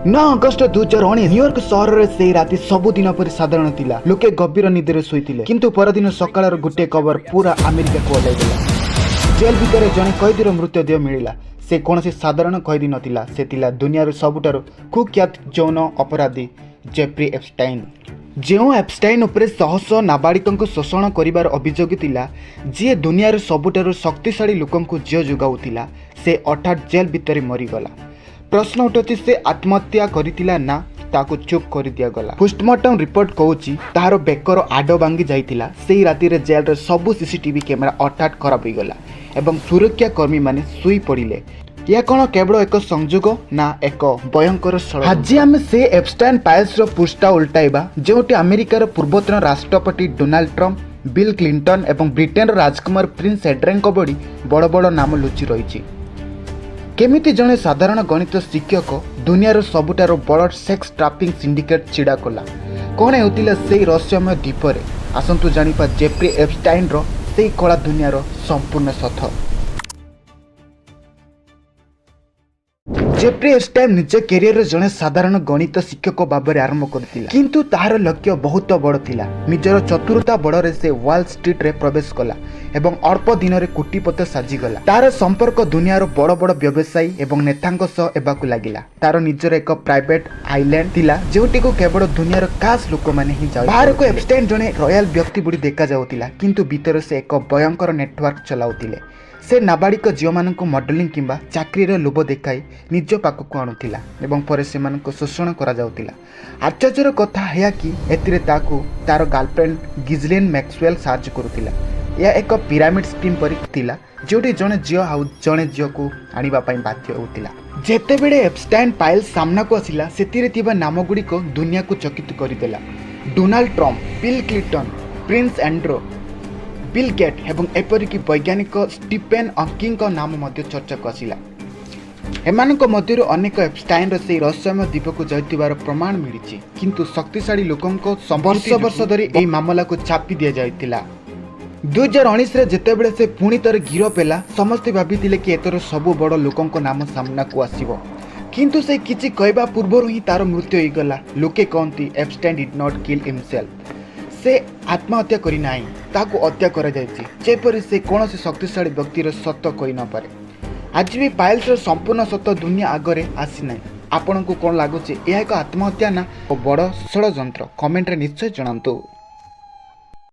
9 August 2019 New York ସହରରେ ସେହି ରାତି ସବୁଦିନ ପରି ସାଧାରଣ ଥିଲା। ଲୋକେ ଗଭୀର ନିଦରେ ଶୋଇଥିଲେ, କିନ୍ତୁ ପରଦିନ ସକାଳର ଗୋଟିଏ ଖବର ପୁରା ଆମେରିକାକୁ ଓହ୍ଲାଇଦେଲା। ଜେଲ୍ ଭିତରେ ଜଣେ କଏଦୀର ମୃତଦେହ ମିଳିଲା। ସେ କୌଣସି ସାଧାରଣ କଏଦୀ ନଥିଲା, ସେ ଥିଲା ଦୁନିଆର ସବୁଠାରୁ କୁଖ୍ୟାତ ଯୌନ ଅପରାଧୀ ଜେଫ୍ରି ଏପ୍ଷ୍ଟାଇନ୍। ଯେଉଁ ଏପ୍ଷ୍ଟାଇନ୍ ଉପରେ ଶହ ଶହ ନାବାଳିକଙ୍କୁ ଶୋଷଣ କରିବାର ଅଭିଯୋଗ ଥିଲା, ଯିଏ ଦୁନିଆର ସବୁଠାରୁ ଶକ୍ତିଶାଳୀ ଲୋକଙ୍କୁ ଝିଅ ଯୋଗାଉଥିଲା, ସେ ହଠାତ୍ ଜେଲ୍ ଭିତରେ ମରିଗଲା। ପ୍ରଶ୍ନ ଉଠୁଛି, ସେ ଆତ୍ମହତ୍ୟା କରିଥିଲା ନା ତାକୁ ଚୁପ୍ କରିଦିଆଗଲା। ପୋଷ୍ଟମର୍ଟମ ରିପୋର୍ଟ କହୁଛି ତାହାର ବେକର ଆଡ଼ ଭାଙ୍ଗି ଯାଇଥିଲା। ସେହି ରାତିରେ ଜେଲ୍ର ସବୁ ସିସିଟିଭି କ୍ୟାମେରା ହଠାତ୍ ଖରାପ ହୋଇଗଲା ଏବଂ ସୁରକ୍ଷା କର୍ମୀମାନେ ଶୋଇ ପଡ଼ିଲେ। ଏହା କ'ଣ କେବଳ ଏକ ସଂଯୋଗ ନା ଏକ ଭୟଙ୍କର ଷଡ଼ଯନ୍ତ୍ର? ଆଜି ଆମେ ସେ ଏପ୍ଷ୍ଟାଇନ୍ ଫାଇଲ୍ସର ପୃଷ୍ଠା ଉଲ୍ଟାଇବା, ଯେଉଁଠି ଆମେରିକାର ପୂର୍ବତନ ରାଷ୍ଟ୍ରପତି ଡୋନାଲ୍ଡ ଟ୍ରମ୍ପ, ବିଲ୍ କ୍ଲିଣ୍ଟନ ଏବଂ ବ୍ରିଟେନର ରାଜକୁମାର ପ୍ରିନ୍ସ ଏଡ୍ରେଙ୍କ ଭଳି ବଡ଼ ବଡ଼ ନାମ ଲୁଚି ରହିଛି। କେମିତି ଜଣେ ସାଧାରଣ ଗଣିତ ଶିକ୍ଷକ ଦୁନିଆର ସବୁଠାରୁ ବଡ଼ ସେକ୍ସ ଟ୍ରାଫିଂ ସିଣ୍ଡିକେଟ୍ ଛିଡ଼ା କଲା? କ'ଣ ହେଉଥିଲା ସେହି ରହସ୍ୟମୟ ଦ୍ୱୀପରେ? ଆସନ୍ତୁ ଜାଣିବା ଜେଫ୍ରି ଏପ୍ଷ୍ଟାଇନ୍ର ସେହି କଳା ଦୁନିଆର ସମ୍ପୂର୍ଣ୍ଣ ସତ। ଜେଫ୍ରି ଏପ୍ଷ୍ଟାଇନ୍ ନିଜ କ୍ୟାରିୟରରେ ଜଣେ ସାଧାରଣ ଗଣିତ ଶିକ୍ଷକ ଭାବରେ ଆରମ୍ଭ କରିଥିଲା, କିନ୍ତୁ ତାହାର ଲକ୍ଷ୍ୟ ବହୁତ ବଡ଼ ଥିଲା। ନିଜର ଚତୁରତା ବଳରେ ସେ ୱାଲ୍ ଷ୍ଟ୍ରିଟ୍ରେ ପ୍ରବେଶ କଲା ଏବଂ ଅଳ୍ପ ଦିନରେ କୋଟିପତି ସାଜିଗଲା। ତାର ସମ୍ପର୍କ ଦୁନିଆର ବଡ଼ ବଡ଼ ବ୍ୟବସାୟୀ ଏବଂ ନେତାଙ୍କ ସହ ହେବାକୁ ଲାଗିଲା। ତାର ନିଜର ଏକ ପ୍ରାଇଭେଟ୍ ଆଇଲ୍ୟାଣ୍ଡ ଥିଲା, ଯେଉଁଟିକୁ କେବଳ ଦୁନିଆର ଖାସ୍ ଲୋକମାନେ ହିଁ ଯାଉଥିଲେ। ବାହାରକୁ ଏପ୍ଷ୍ଟାଇନ୍ ଜଣେ ରୟାଲ ବ୍ୟକ୍ତି ଭଳି ଦେଖାଯାଉଥିଲା, କିନ୍ତୁ ଭିତରେ ସେ ଏକ ଭୟଙ୍କର ନେଟୱାର୍କ ଚଲାଉଥିଲେ। ସେ ନାବାଳିକ ଝିଅମାନଙ୍କୁ ମଡେଲିଂ କିମ୍ବା ଚାକିରିର ଲୋଭ ଦେଖାଇ ନିଜ ପାଖକୁ ଆଣୁଥିଲା ଏବଂ ପରେ ସେମାନଙ୍କୁ ଶୋଷଣ କରାଯାଉଥିଲା। ଆଶ୍ଚର୍ଯ୍ୟର କଥା ଏହା କି ଏଥିରେ ତାକୁ ତାର ଗାର୍ଲଫ୍ରେଣ୍ଡ ଗିଜଲେନ୍ ମ୍ୟାକ୍ସୱେଲ୍ ସାହାଯ୍ୟ କରୁଥିଲା। ଏହା ଏକ ପିରାମିଡ୍ ସ୍କିମ୍ ପରି ଥିଲା, ଯେଉଁଠି ଜଣେ ଝିଅ ଆଉ ଜଣେ ଝିଅକୁ ଆଣିବା ପାଇଁ ବାଧ୍ୟ ହେଉଥିଲା। ଯେତେବେଳେ ଏପ୍ଷ୍ଟାଇନ୍ ଫାଇଲ୍ସ ସାମ୍ନାକୁ ଆସିଲା, ସେଥିରେ ଥିବା ନାମଗୁଡ଼ିକ ଦୁନିଆକୁ ଚକିତ କରିଦେଲା। Donald Trump, Bill Clinton, Prince Andrew, Bill Gates ଏବଂ ଏପରିକି ବୈଜ୍ଞାନିକ ଷ୍ଟିଫେନ୍ ହକିଂଙ୍କ ନାମ ମଧ୍ୟ ଚର୍ଚ୍ଚାକୁ ଆସିଲା। ଏମାନଙ୍କ ମଧ୍ୟରୁ ଅନେକ ଏପ୍ଷ୍ଟାଇନ୍ର ସେହି ରହସ୍ୟମୟ ଦ୍ୱୀପକୁ ଯାଇଥିବାର ପ୍ରମାଣ ମିଳିଛି, କିନ୍ତୁ ଶକ୍ତିଶାଳୀ ଲୋକଙ୍କ ବର୍ଷ ବର୍ଷ ଧରି ଏହି ମାମଲାକୁ ଚାପି ଦିଆଯାଇଥିଲା। 2019ରେ ଯେତେବେଳେ ସେ ପୁଣି ଥରେ ଗିରଫ ହେଲା, ସମସ୍ତେ ଭାବିଥିଲେ କି ଏଥର ସବୁ ବଡ଼ ଲୋକଙ୍କ ନାମ ସାମ୍ନାକୁ ଆସିବ, କିନ୍ତୁ ସେ କିଛି କହିବା ପୂର୍ବରୁ ହିଁ ତାର ମୃତ୍ୟୁ ହୋଇଗଲା। ଲୋକେ କହନ୍ତି ଏପ୍ଷ୍ଟାଇନ୍ ଡିଡ୍ ନଟ୍ କିଲ୍ ହିମସେଲ୍ଫ। ସେ ଆତ୍ମହତ୍ୟା କରିନାହିଁ, ତାକୁ ହତ୍ୟା କରାଯାଇଛି, ଯେପରି ସେ କୌଣସି ଶକ୍ତିଶାଳୀ ବ୍ୟକ୍ତିର ସତ କହିନପାରେ। ଆଜି ବି ଫାଇଲ୍ସର ସମ୍ପୂର୍ଣ୍ଣ ସତ ଦୁନିଆ ଆଗରେ ଆସିନାହିଁ। ଆପଣଙ୍କୁ କ'ଣ ଲାଗୁଛି, ଏହା ଏକ ଆତ୍ମହତ୍ୟା ନା ବଡ଼ ଷଡ଼ଯନ୍ତ୍ର? କମେଣ୍ଟରେ ନିଶ୍ଚୟ ଜଣାନ୍ତୁ।